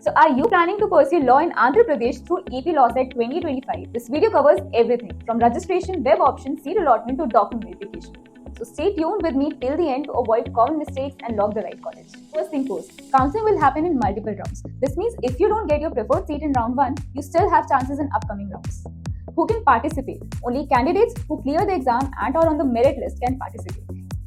So are you planning to pursue law in Andhra Pradesh through EP Law Set 2025? This video covers everything from registration, web options, seat allotment to document verification. So stay tuned with me till the end to avoid common mistakes and lock the right college. First thing first, counseling will happen in multiple rounds. This means if you don't get your preferred seat in round 1, you still have chances in upcoming rounds. Who can participate? Only candidates who clear the exam and are on the merit list can participate.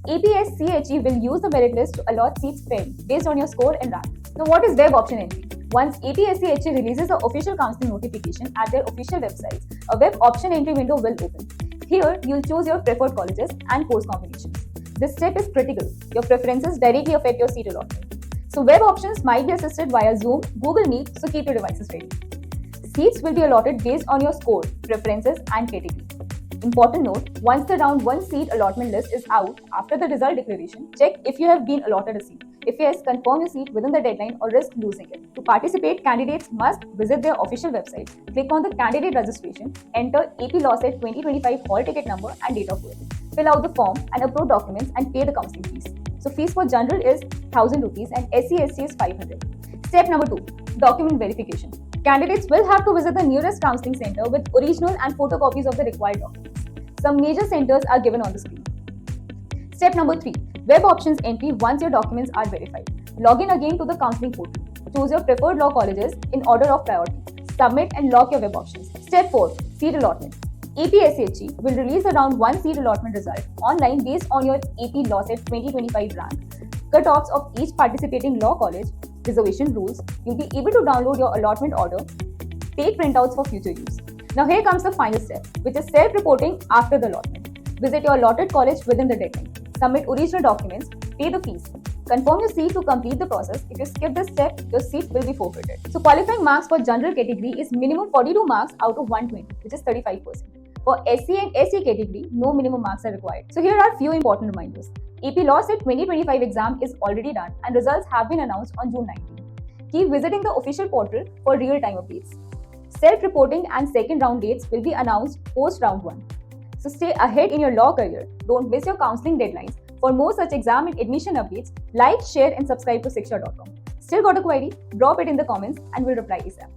APSCHE will use the merit list to allot seats fairly based on your score and rank. Now, what is web option entry? Once APSCHE releases the official counseling notification at their official websites, a web option entry window will open. Here, you'll choose your preferred colleges and course combinations. This step is critical. Your preferences directly affect your seat allotment. So, web options might be assisted via Zoom, Google Meet, so keep your devices ready. Seats will be allotted based on your score, preferences, and category. Important note, once the round 1 seat allotment list is out, after the result declaration, check if you have been allotted a seat. If yes, confirm your seat within the deadline or risk losing it. To participate, candidates must visit their official website, click on the candidate registration, enter AP Law Set 2025 hall ticket number and date of birth. Fill out the form and upload documents and pay the counseling fees. So fees for general is 1000 rupees and SC/ST is 500. Step number 2, document verification. Candidates will have to visit the nearest counseling center with original and photocopies of the required documents. Some major centers are given on the screen. Step number 3, web options entry once your documents are verified. Log in again to the counseling portal. Choose your preferred law colleges in order of priority. Submit and lock your web options. Step 4, seat allotment. APSCHE will release the round 1 seat allotment result online based on your AP Law Set 2025 rank, cutoffs of each participating law college, reservation rules. You'll be able to download your allotment order, take printouts for future use. Now here comes the final step, which is self-reporting after the allotment. Visit your allotted college within the deadline. Submit original documents, pay the fees. Confirm your seat to complete the process. If you skip this step, your seat will be forfeited. So qualifying marks for general category is minimum 42 marks out of 120, which is 35%. For SC and SC category, no minimum marks are required. So here are few important reminders. AP Law Set 2025 exam is already done and results have been announced on June 19. Keep visiting the official portal for real-time updates. Self-reporting and second round dates will be announced post round 1. So stay ahead in your law career. Don't miss your counseling deadlines. For more such exam and admission updates, like, share and subscribe to Shiksha.com. Still got a query? Drop it in the comments and we'll reply ASAP.